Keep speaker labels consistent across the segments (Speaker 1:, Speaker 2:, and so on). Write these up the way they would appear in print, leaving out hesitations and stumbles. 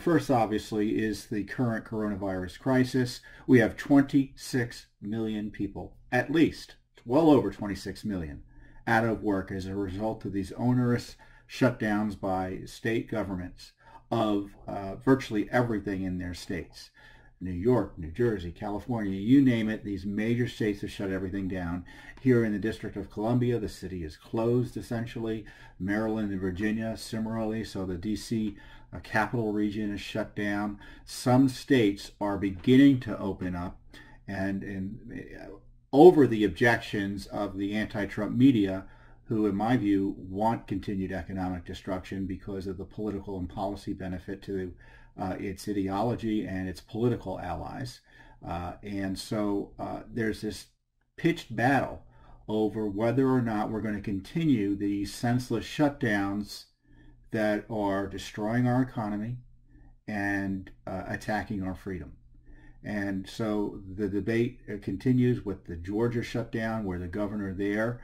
Speaker 1: First, obviously, is the current coronavirus crisis. We have 26 million people, at least, well over 26 million, out of work as a result of these onerous shutdowns by state governments of virtually everything in their states. New York, New Jersey, California, you name it, these major states have shut everything down. Here in the District of Columbia, the city is closed essentially. Maryland and Virginia, similarly, so the D.C. Capital region is shut down. Some states are beginning to open up, and over the objections of the anti-Trump media, who, in my view, want continued economic destruction because of the political and policy benefit to its ideology and its political allies. And so there's this pitched battle over whether or not we're going to continue these senseless shutdowns that are destroying our economy and attacking our freedom. And so the debate continues with the Georgia shutdown, where the governor there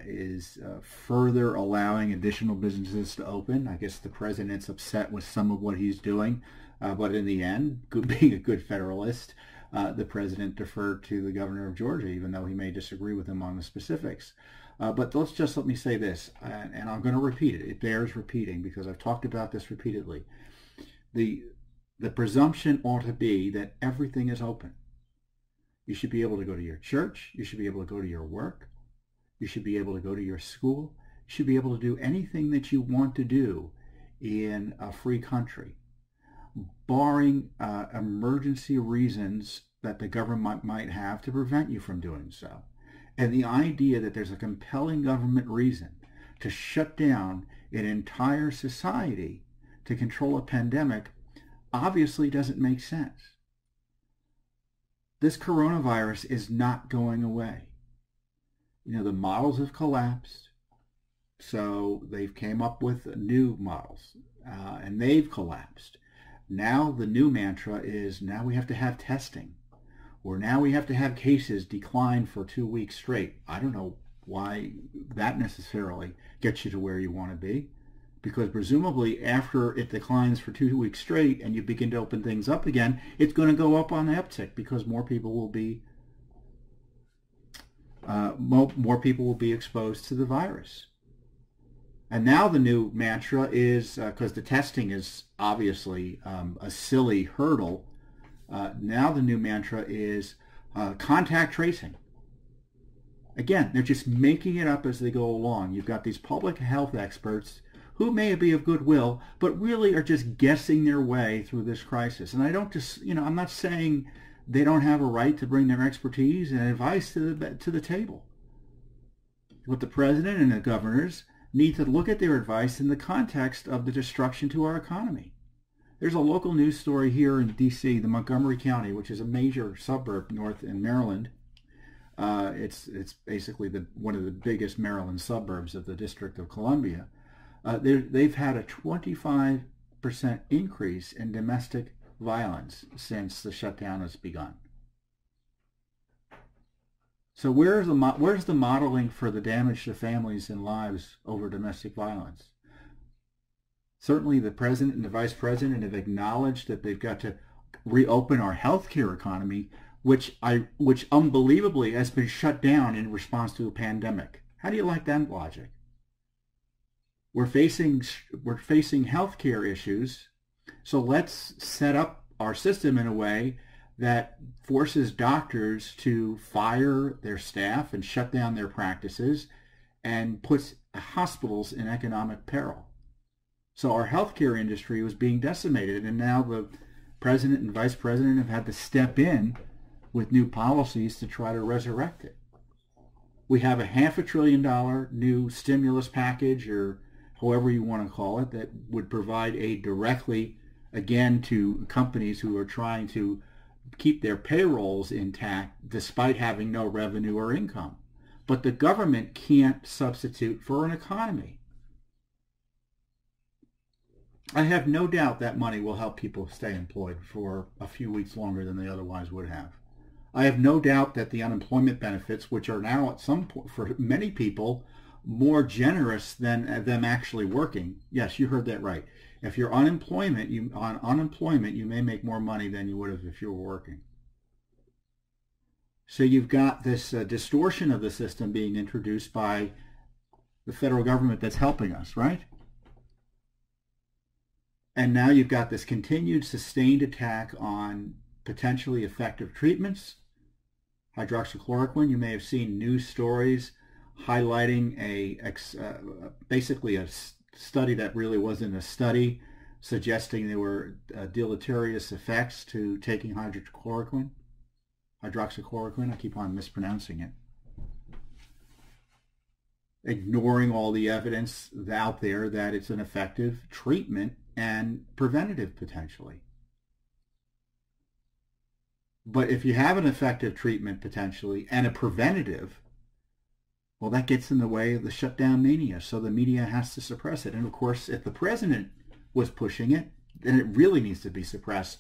Speaker 1: is further allowing additional businesses to open. I guess the president's upset with some of what he's doing, but in the end, being a good federalist, the president deferred to the governor of Georgia, even though he may disagree with him on the specifics. But let me say this, and I'm going to repeat it. It bears repeating because I've talked about this repeatedly. The presumption ought to be that everything is open. You should be able to go to your church. You should be able to go to your work. You should be able to go to your school. You should be able to do anything that you want to do in a free country, barring emergency reasons that the government might have to prevent you from doing so. And the idea that there's a compelling government reason to shut down an entire society to control a pandemic obviously doesn't make sense. This coronavirus is not going away. You know, the models have collapsed, so they've came up with new models, and they've collapsed. Now the new mantra is now we have to have testing, or now we have to have cases decline for 2 weeks straight. I don't know why that necessarily gets you to where you want to be, because presumably after it declines for 2 weeks straight and you begin to open things up again, it's going to go up on the uptick because more people will be exposed to the virus. And now the new mantra is, because the testing is obviously a silly hurdle, now the new mantra is contact tracing. Again, they're just making it up as they go along. You've got these public health experts who may be of goodwill, but really are just guessing their way through this crisis. And I don't just, I'm not saying they don't have a right to bring their expertise and advice to the table. But the president and the governors need to look at their advice in the context of the destruction to our economy. There's a local news story here in D.C., the Montgomery County, which is a major suburb north in Maryland. It's basically one of the biggest Maryland suburbs of the District of Columbia. They've had a 25% increase in domestic violence since the shutdown has begun. So where's the modeling for the damage to families and lives over domestic violence? Certainly the president and the vice president have acknowledged that they've got to reopen our healthcare economy, which unbelievably has been shut down in response to a pandemic. How do you like that logic? We're facing healthcare issues, so let's set up our system in a way that forces doctors to fire their staff and shut down their practices and puts hospitals in economic peril. So our healthcare industry was being decimated, and now the president and vice president have had to step in with new policies to try to resurrect it. We have a $500 billion new stimulus package, or however you want to call it, that would provide aid directly, again, to companies who are trying to keep their payrolls intact despite having no revenue or income. But the government can't substitute for an economy. I have no doubt that money will help people stay employed for a few weeks longer than they otherwise would have. I have no doubt that the unemployment benefits, which are now at some point, for many people, more generous than them actually working. Yes, you heard that right. If you're on unemployment, you may make more money than you would have if you were working. So you've got this distortion of the system being introduced by the federal government that's helping us, right? And now you've got this continued sustained attack on potentially effective treatments. Hydroxychloroquine, you may have seen news stories highlighting basically a study that really wasn't a study, suggesting there were deleterious effects to taking hydroxychloroquine. I keep on mispronouncing it. Ignoring all the evidence out there that it's an effective treatment and preventative potentially. But if you have an effective treatment potentially and a preventative, well, that gets in the way of the shutdown mania, so the media has to suppress it. And of course, if the president was pushing it, then it really needs to be suppressed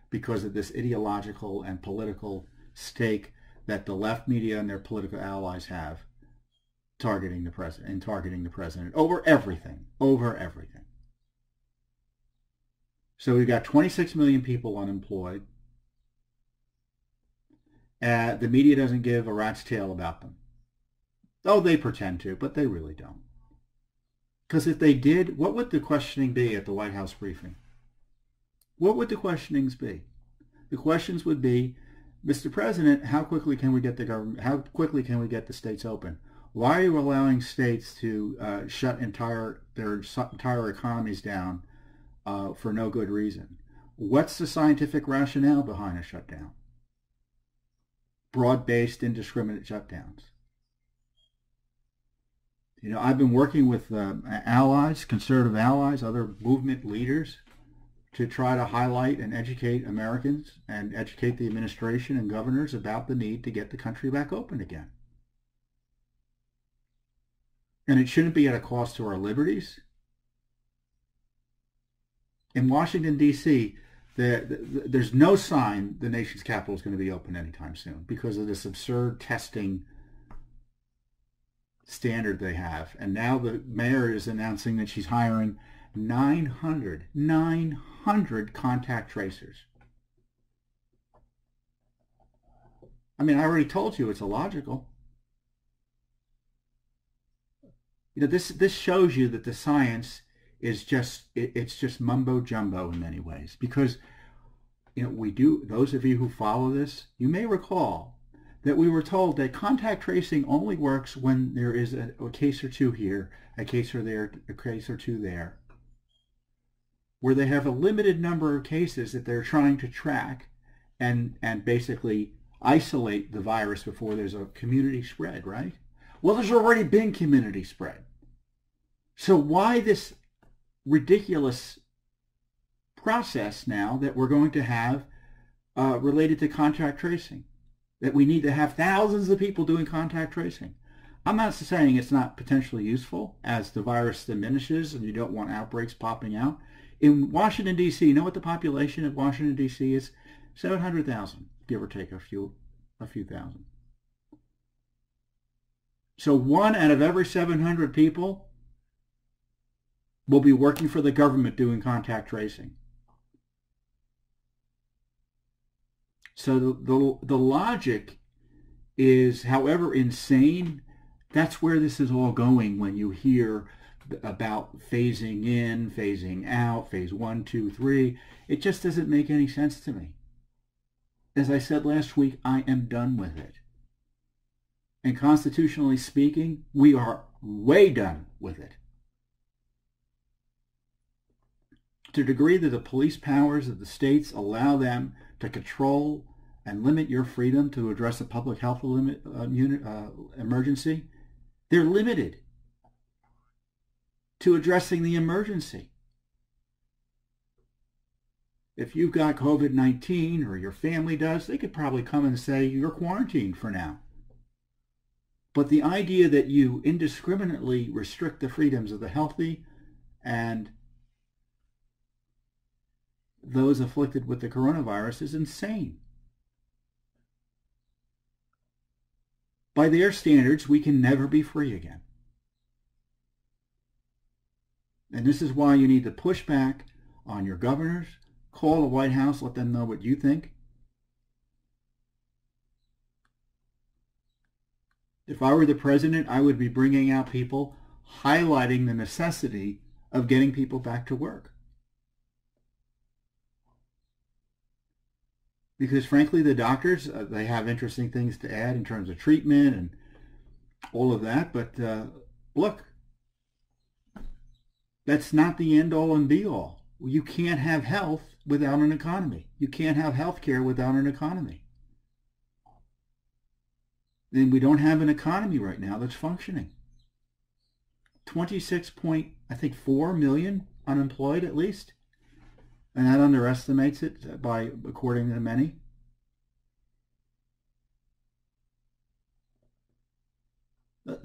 Speaker 1: because of this ideological and political stake that the left media and their political allies have targeting the president over everything. So we've got 26 million people unemployed. The media doesn't give a rat's tail about them. Oh, they pretend to, but they really don't. Because if they did, what would the questioning be at the White House briefing? What would the questionings be? The questions would be, Mr. President, how quickly can we get the government? How quickly can we get the states open? Why are you allowing states to shut their entire economies down for no good reason? What's the scientific rationale behind a shutdown? Broad-based, indiscriminate shutdowns. You know, I've been working with allies, conservative allies, other movement leaders, to try to highlight and educate Americans and educate the administration and governors about the need to get the country back open again. And it shouldn't be at a cost to our liberties. In Washington, D.C., there's no sign the nation's capital is going to be open anytime soon because of this absurd testing standard they have. And now the mayor is announcing that she's hiring 900 contact tracers. I mean, I already told you it's illogical. You know, this shows you that the science is it's just mumbo jumbo in many ways, because you know, those of you who follow this, you may recall that we were told that contact tracing only works when there is a case or two here, a case or there, a case or two there, where they have a limited number of cases that they're trying to track and basically isolate the virus before there's a community spread, right? Well, there's already been community spread. So why this ridiculous process now that we're going to have related to contact tracing? That we need to have thousands of people doing contact tracing. I'm not saying it's not potentially useful as the virus diminishes and you don't want outbreaks popping out. In Washington, D.C., you know what the population of Washington, D.C. is? 700,000, give or take a few thousand. So 1 out of every 700 people will be working for the government doing contact tracing. So the logic is, however insane, that's where this is all going when you hear about phasing in, phasing out, phase 1, 2, 3. It just doesn't make any sense to me. As I said last week, I am done with it. And constitutionally speaking, we are way done with it. To the degree that the police powers of the states allow them to control and limit your freedom to address a public health emergency, they're limited to addressing the emergency. If you've got COVID-19 or your family does, they could probably come and say you're quarantined for now. But the idea that you indiscriminately restrict the freedoms of the healthy and those afflicted with the coronavirus is insane. By their standards, we can never be free again. And this is why you need to push back on your governors, call the White House, let them know what you think. If I were the president, I would be bringing out people, highlighting the necessity of getting people back to work. Because frankly, the doctors, they have interesting things to add in terms of treatment and all of that. But look, that's not the end all and be all. You can't have health without an economy. You can't have health care without an economy. And we don't have an economy right now that's functioning. 26.4 million unemployed at least. And that underestimates it according to many.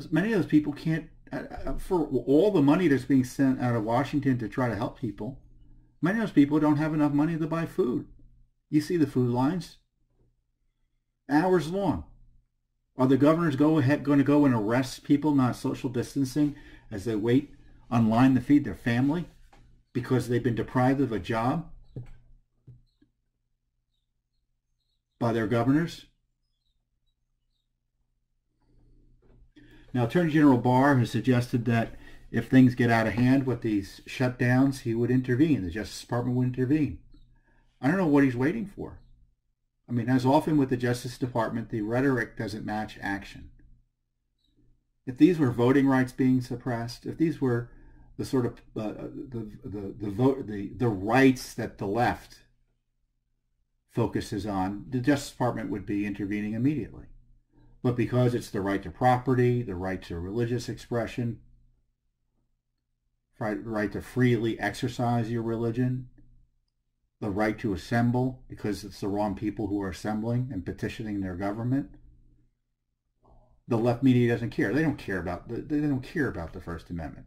Speaker 1: Many of those people can't, for all the money that's being sent out of Washington to try to help people, many of those people don't have enough money to buy food. You see the food lines, hours long. Are the governors going to go and arrest people not social distancing as they wait online to feed their family because they've been deprived of a job by their governors? Now, Attorney General Barr has suggested that if things get out of hand with these shutdowns, he would intervene. The Justice Department would intervene. I don't know what he's waiting for. I mean, as often with the Justice Department, the rhetoric doesn't match action. If these were voting rights being suppressed, if these were the sort of the rights that the left focuses on, the Justice Department would be intervening immediately. But because it's the right to property, the right to religious expression, right to freely exercise your religion, the right to assemble because it's the wrong people who are assembling and petitioning their government, the left media doesn't care. They don't care about the First Amendment.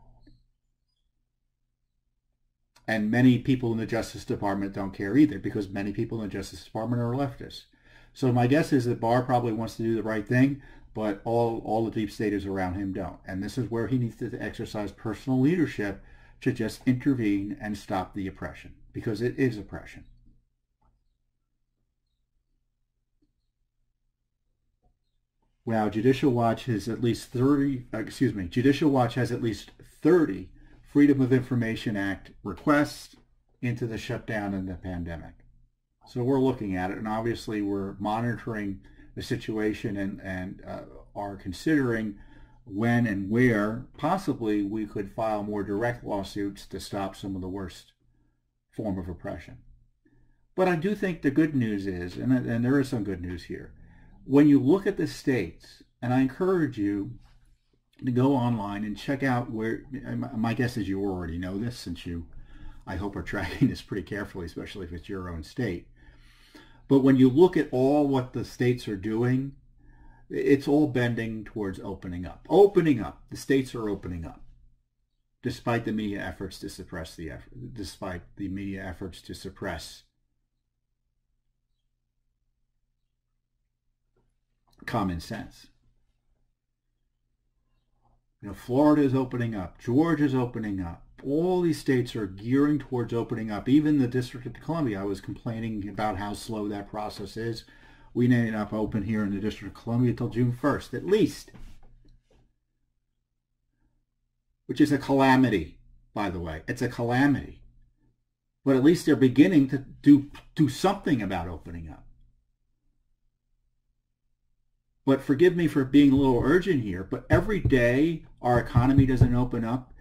Speaker 1: And many people in the Justice Department don't care either because many people in the Justice Department are leftists. So my guess is that Barr probably wants to do the right thing, but all the deep staters around him don't. And this is where he needs to exercise personal leadership to just intervene and stop the oppression, because it is oppression. Wow, Judicial Watch has at least 30 Freedom of Information Act requests into the shutdown and the pandemic. So we're looking at it, and obviously we're monitoring the situation and are considering when and where possibly we could file more direct lawsuits to stop some of the worst form of oppression. But I do think the good news is, and there is some good news here, when you look at the states, and I encourage you to go online and check out where, my guess is you already know this since you, I hope, are tracking this pretty carefully, especially if it's your own state. But when you look at all what the states are doing, it's all bending towards opening up. Opening up. The states are opening up, despite the media efforts to suppress common sense. Florida is opening up. Georgia is opening up. All these states are gearing towards opening up. Even the District of Columbia, I was complaining about how slow that process is. We ended up open here in the District of Columbia until June 1st, at least. Which is a calamity, by the way. It's a calamity. But at least they're beginning to do something about opening up. But forgive me for being a little urgent here, but every day our economy doesn't open up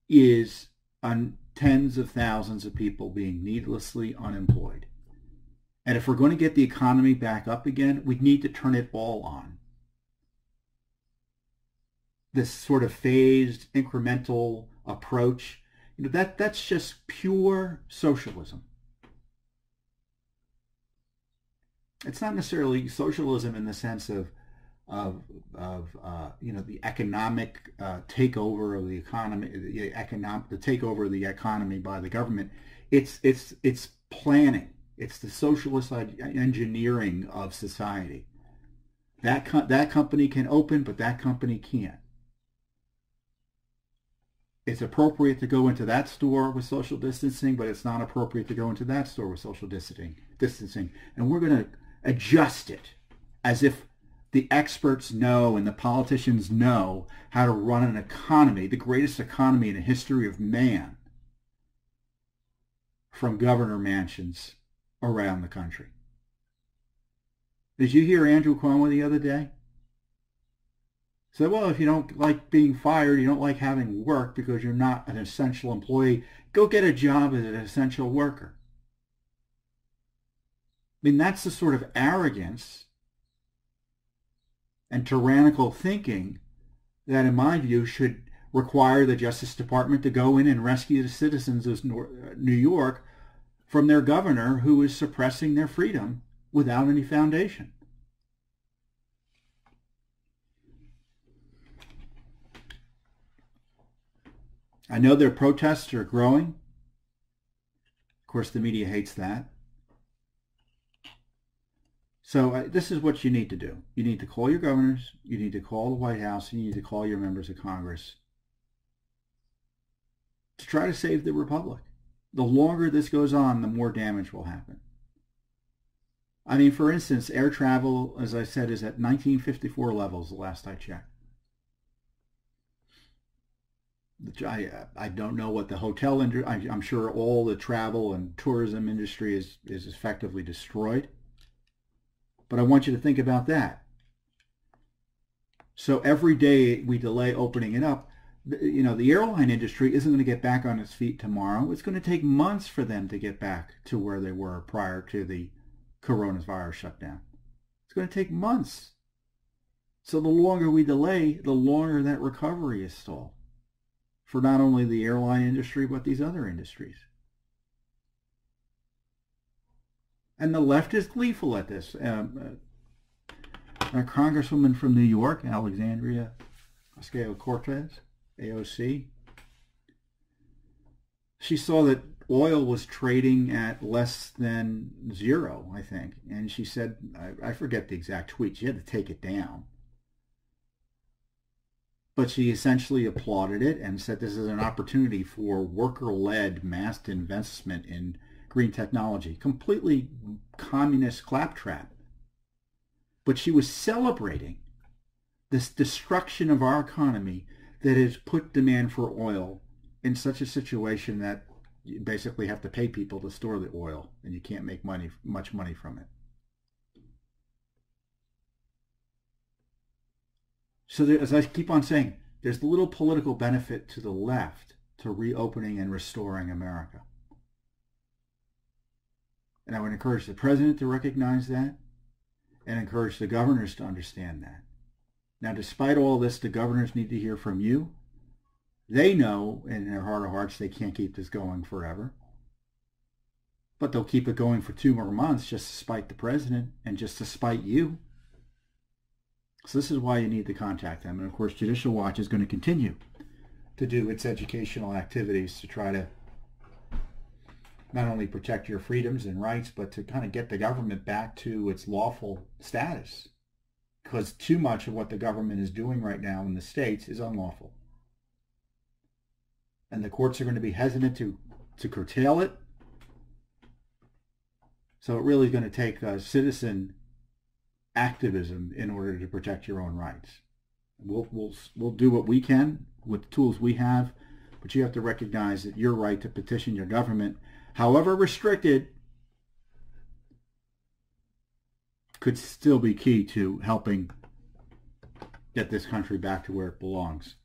Speaker 1: is on tens of thousands of people being needlessly unemployed. And if we're going to get the economy back up again, we need to turn it all on. This sort of phased, incremental approach, that's just pure socialism. It's not necessarily socialism in the sense of the economic takeover of the economy, the takeover of the economy by the government. It's planning. It's the socialist engineering of society. That company can open, but that company can't. It's appropriate to go into that store with social distancing, but it's not appropriate to go into that store with social distancing. And we're going to adjust it as if the experts know and the politicians know how to run an economy, the greatest economy in the history of man, from governor mansions around the country. Did you hear Andrew Cuomo the other day? Said, well, if you don't like being fired, you don't like having work because you're not an essential employee, go get a job as an essential worker. I mean, that's the sort of arrogance and tyrannical thinking that, in my view, should require the Justice Department to go in and rescue the citizens of New York from their governor who is suppressing their freedom without any foundation. I know their protests are growing. Of course, the media hates that. So this is what you need to do. You need to call your governors, you need to call the White House, and you need to call your members of Congress to try to save the republic. The longer this goes on, the more damage will happen. I mean, for instance, air travel, as I said, is at 1954 levels the last I checked. I don't know what the hotel industry, I'm sure all the travel and tourism industry is effectively destroyed. But I want you to think about that. So every day we delay opening it up, you know, the airline industry isn't going to get back on its feet tomorrow. It's going to take months for them to get back to where they were prior to the coronavirus shutdown. It's going to take months. So the longer we delay, the longer that recovery is stalled for not only the airline industry, but these other industries. And the left is gleeful at this. A congresswoman from New York, Alexandria Ocasio-Cortez, AOC, she saw that oil was trading at less than zero, I think. And she said, I forget the exact tweet, she had to take it down. But she essentially applauded it and said this is an opportunity for worker-led mass investment in green technology. Completely communist claptrap. But she was celebrating this destruction of our economy that has put demand for oil in such a situation that you basically have to pay people to store the oil and you can't make much money from it. So there, as I keep on saying, there's little political benefit to the left to reopening and restoring America. And I would encourage the president to recognize that and encourage the governors to understand that. Now, despite all this, the governors need to hear from you. They know in their heart of hearts they can't keep this going forever. But they'll keep it going for 2 more months just to spite the president and just to spite you. So this is why you need to contact them. And of course, Judicial Watch is going to continue to do its educational activities to try to not only protect your freedoms and rights, but to kind of get the government back to its lawful status. Because too much of what the government is doing right now in the states is unlawful. And the courts are going to be hesitant to curtail it. So it really is going to take citizen activism in order to protect your own rights. We'll do what we can with the tools we have, but you have to recognize that your right to petition your government, however restricted, could still be key to helping get this country back to where it belongs.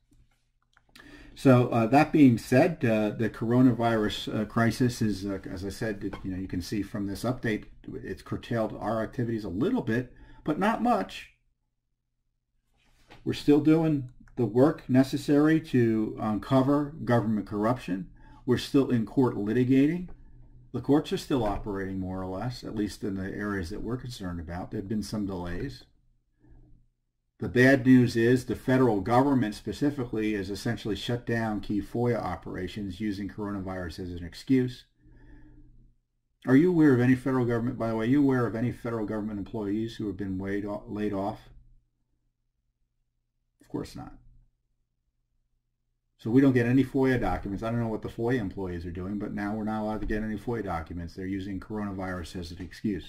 Speaker 1: So that being said, the coronavirus crisis is, as I said, you can see from this update, it's curtailed our activities a little bit, but not much. We're still doing the work necessary to uncover government corruption. We're still in court litigating. The courts are still operating more or less, at least in the areas that we're concerned about. There have been some delays. The bad news is the federal government specifically has essentially shut down key FOIA operations using coronavirus as an excuse. Are you aware of any federal government, by the way, are you aware of any federal government employees who have been laid off? Of course not. So we don't get any FOIA documents. I don't know what the FOIA employees are doing, but now we're not allowed to get any FOIA documents. They're using coronavirus as an excuse.